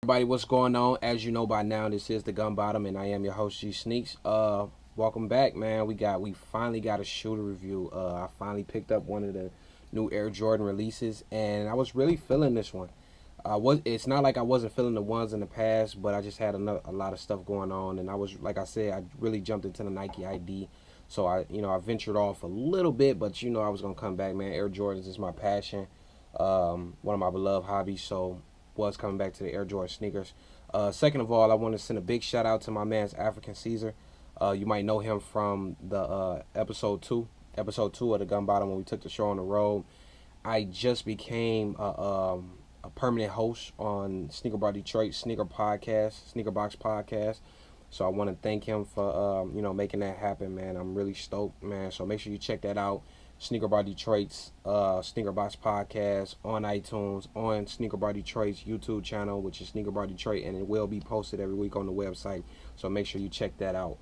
Everybody, what's going on? As you know by now, this is the Gun Bottom, and I am your host, G Sneaks. Welcome back, man. We finally got a shoe to review. I finally picked up one of the new Air Jordan releases, and I was really feeling this one. It's not like I wasn't feeling the ones in the past, but I just had a lot of stuff going on, and like I said, I really jumped into the Nike ID. So I ventured off a little bit, but I was gonna come back, man. Air Jordans is my passion, one of my beloved hobbies. So was coming back to the Air Jordan sneakers. Second of all, I want to send a big shout out to my man's African Caesar. You might know him from the episode two of the Gun Bottom when we took the show on the road. I just became a permanent host on Sneaker Bar Detroit Sneaker Box podcast. So I want to thank him for making that happen, man. I'm really stoked, man. So make sure you check that out. Sneaker Bar Detroit's Sneaker Box podcast on iTunes, on Sneaker Bar Detroit's YouTube channel, which is Sneaker Bar Detroit, and it will be posted every week on the website. So make sure you check that out.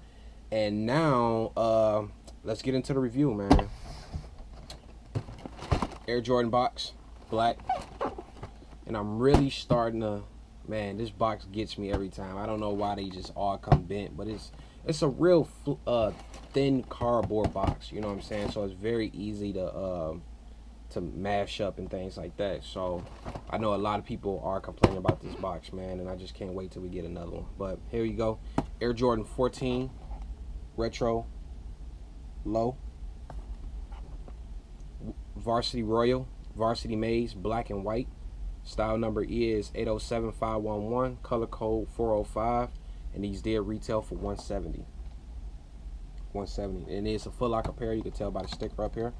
And now, let's get into the review, man. Air Jordan box, black. And I'm really starting to, man, this box gets me every time. I don't know why they just all come bent, but it's a real thin cardboard box, you know what I'm saying? So it's very easy to mash up and things like that. So I know a lot of people are complaining about this box, man, and I just can't wait till we get another one. But here you go. Air Jordan 14 Retro Low, Varsity Royal, Varsity Maze, black and white. Style number is 807511, color code 405, and these did retail for $170. And it's a Foot Locker pair. You can tell by the sticker up here.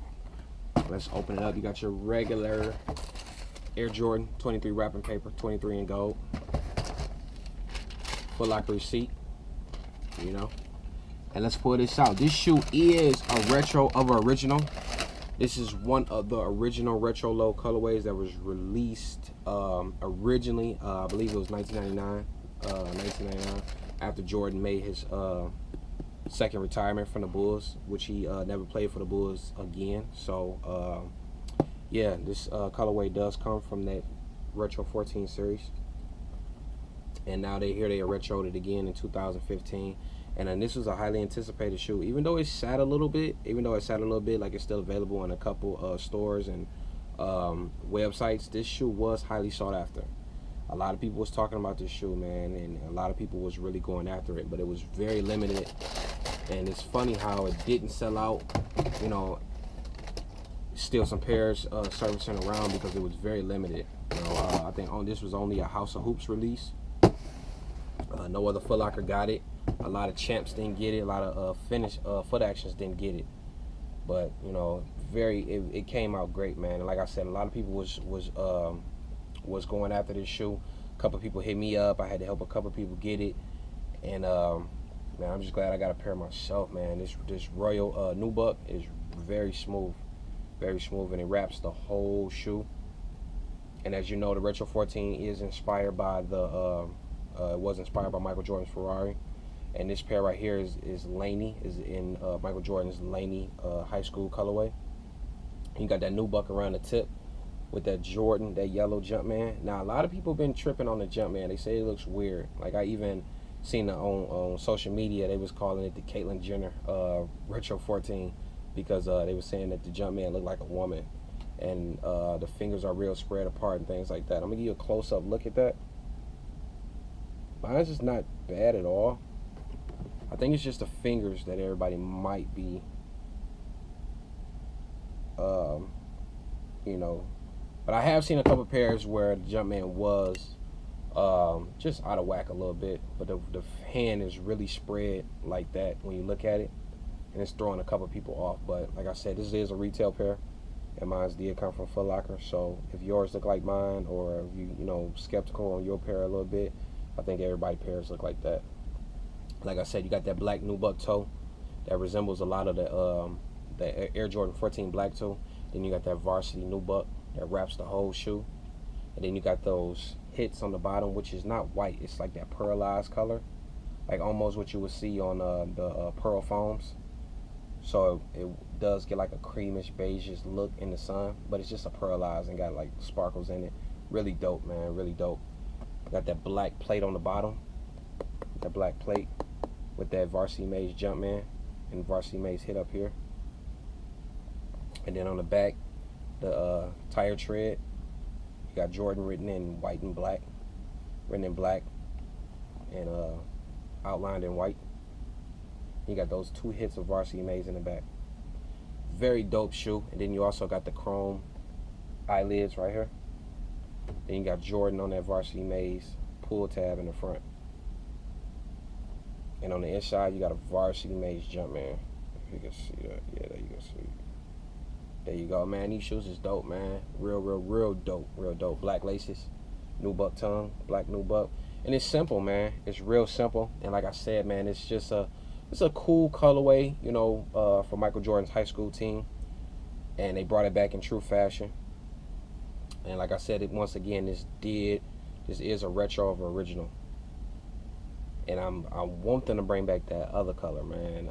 Let's open it up. You got your regular Air Jordan 23 wrapping paper, 23 in gold. Foot Locker receipt, And let's pull this out. This shoe is a retro of an original. This is one of the original retro low colorways that was released originally. I believe it was 1999. After Jordan made his second retirement from the Bulls, which he never played for the Bulls again. So yeah, this colorway does come from that Retro 14 series, and now they retroed it again in 2015. And then this was a highly anticipated shoe, even though it sat a little bit. Like it's still available in a couple stores and websites. This shoe was highly sought after. A lot of people was talking about this shoe, man, and a lot of people was really going after it, but it was very limited. And it's funny how it didn't sell out. Still some pairs servicing around because it was very limited. I think this was only a House of Hoops release. No other Foot Locker got it. A lot of champs didn't get it. A lot of Foot Actions didn't get it. But it came out great, man. And like I said, a lot of people was going after this shoe. A couple of people hit me up. I had to help a couple of people get it. And man, I'm just glad I got a pair myself, man. This Royal Nubuck is very smooth, and it wraps the whole shoe. And as you know, the Retro 14 is inspired by it was inspired by Michael Jordan's Ferrari. And this pair right here is Laney, is in Michael Jordan's Laney high school colorway. You got that nubuck around the tip with that Jordan, that yellow Jumpman. Now, a lot of people been tripping on the Jumpman. They say it looks weird. Like, I even seen it on social media. They was calling it the Caitlyn Jenner Retro 14 because they were saying that the Jumpman looked like a woman. And the fingers are real spread apart and things like that. I'm going to give you a close-up look at that. Mine's just not bad at all. I think it's just the fingers that everybody might be, but I have seen a couple pairs where the Jumpman was just out of whack a little bit, but the hand is really spread like that when you look at it, and it's throwing a couple people off. But like I said, this is a retail pair, and mine did come from Foot Locker. So if yours look like mine, or if you skeptical on your pair a little bit, I think everybody's pairs look like that. Like I said, you got that black nubuck toe that resembles a lot of the Air Jordan 14 black toe. Then you got that varsity nubuck that wraps the whole shoe. And then you got those hits on the bottom, which is not white. It's like that pearlized color, like almost what you would see on the pearl foams. So it does get like a creamish beigeish look in the sun, but it's just a pearlized and got like sparkles in it. Really dope, man, really dope. Got that black plate on the bottom. That black plate with that Varsity Maze Jumpman and Varsity Maze hit up here. And then on the back, the tire tread. You got Jordan written in white and black. Written in black and outlined in white. You got those 2 hits of Varsity Maze in the back. Very dope shoe. And then you also got the chrome eyelids right here. Then you got Jordan on that Varsity Maze pull tab in the front. And on the inside, you got a Varsity Maze Jumpman. If you can see that. Yeah, there you can see. There you go, man. These shoes is dope, man. Real dope. Real dope. Black laces. Nubuck tongue. Black nubuck. And it's simple, man. It's real simple. And like I said, man, it's just a cool colorway, you know, for Michael Jordan's high school team. And they brought it back in true fashion. And like I said, once again, this is a retro of an original. And I want them to bring back that other color, man.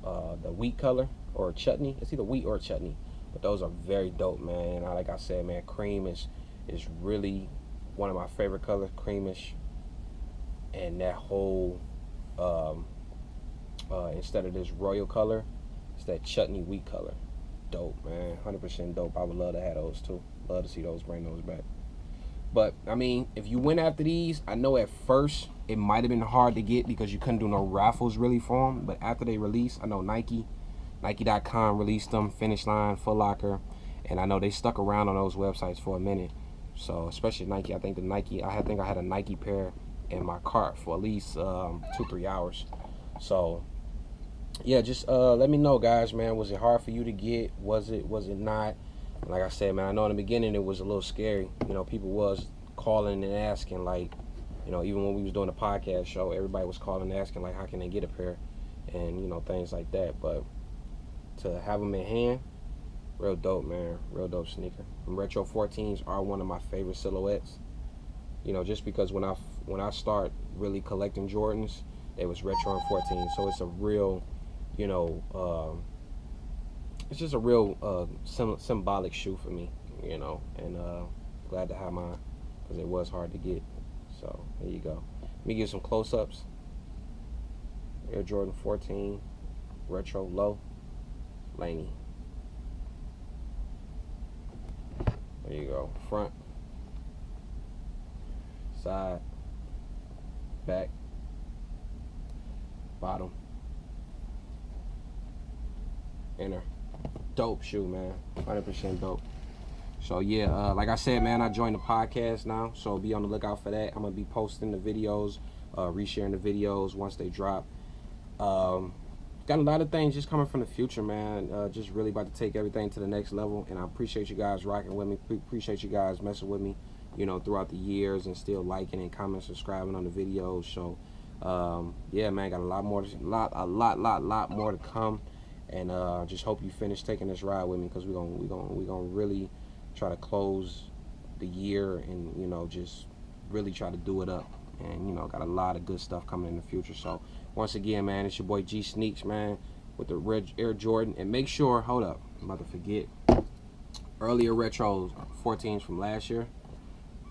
The wheat color or chutney. It's either wheat or chutney. But those are very dope, man. And like I said, man, cream is really one of my favorite colors, creamish. And that whole instead of this royal color, it's that chutney wheat color. Dope, man. 100% dope. I would love to have those too. Love to see those, bring those back. But I mean, if you went after these, I know at first it might have been hard to get because you couldn't do no raffles really for them. But after they released, I know Nike.com released them, Finish Line, Foot Locker, and I know they stuck around on those websites for a minute. So especially Nike, I think I had a Nike pair in my cart for at least 2-3 hours. So yeah, just let me know, guys, man. Was it hard for you to get? Was it not? Like I said, man, I know in the beginning it was a little scary. You know, people was calling and asking, like, you know, even when we was doing the podcast show, everybody was calling and asking, like, how can they get a pair? And, you know, things like that. But to have them in hand, real dope, man. Real dope sneaker. And Retro 14s are one of my favorite silhouettes. You know, just because when I start really collecting Jordans, they was Retro and 14. So it's a real, you know, it's just a real symbolic shoe for me, you know, and glad to have mine because it was hard to get. So there you go. Let me give some close-ups. Air Jordan 14 Retro Low Laney. There you go. Front, side, back, bottom, inner. Dope shoe, man. 100% dope. So yeah, like I said, man, I joined the podcast now, so be on the lookout for that. I'm gonna be posting the videos, resharing the videos once they drop. Got a lot of things just coming from the future, man. Just really about to take everything to the next level, and I appreciate you guys rocking with me. Appreciate you guys messing with me, you know, throughout the years, and still liking and commenting, subscribing on the videos. So yeah, man, got a lot more to come. And just hope you finish taking this ride with me, because we're gonna really try to close the year and, you know, just really try to do it up. And, you know, got a lot of good stuff coming in the future. So once again, man, it's your boy G Sneaks, man, with the red Air Jordan. And make sure, hold up, I'm about to forget, earlier retros 14s from last year,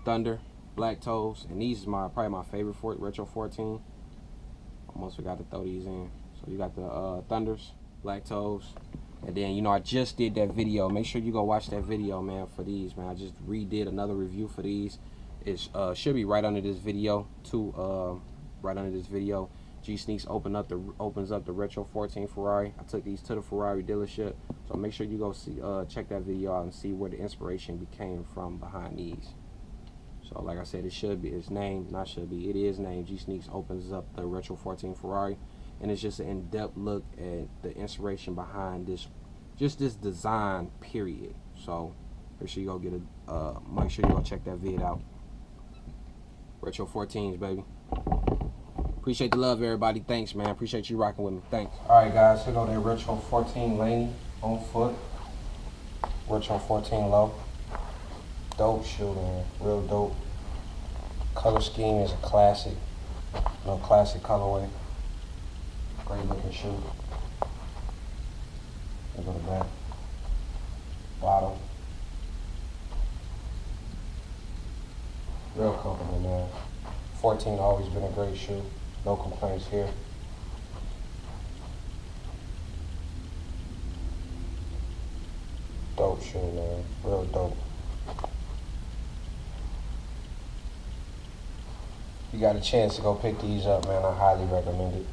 Thunder, Black Toes, and these is probably my favorite retro 14. Almost forgot to throw these in. So you got the Thunders, Black Toes, and then, you know, I just did that video. Make sure you go watch that video, man, for these, man. I just redid another review for these. It should be right under this video too. Right under this video, G Sneaks opens up the Retro 14 Ferrari. I took these to the Ferrari dealership, so make sure you go see check that video out and see where the inspiration came from behind these. So like I said, it is named G Sneaks opens up the Retro 14 Ferrari. And it's just an in-depth look at the inspiration behind this design, period. So make sure you go check that vid out. Retro 14s, baby. Appreciate the love, everybody. Thanks, man. Appreciate you rocking with me. Thanks. All right, guys. Here go that Retro 14 Laney on foot. Retro 14 low. Dope shoe, man. Real dope. Color scheme is a classic. No classic colorway. Great looking shoe. Go to the back. Bottom. Real comfortable, man. 14 always been a great shoe. No complaints here. Dope shoe, man. Real dope. You got a chance to go pick these up, man. I highly recommend it.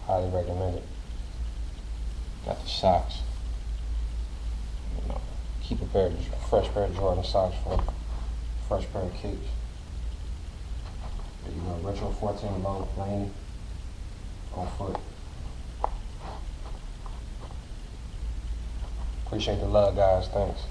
Highly recommend it. Got the socks. You know, keep a fresh pair of Jordan socks for a fresh pair of kicks. There you go, retro 14 low, Laney, on foot. Appreciate the love, guys. Thanks.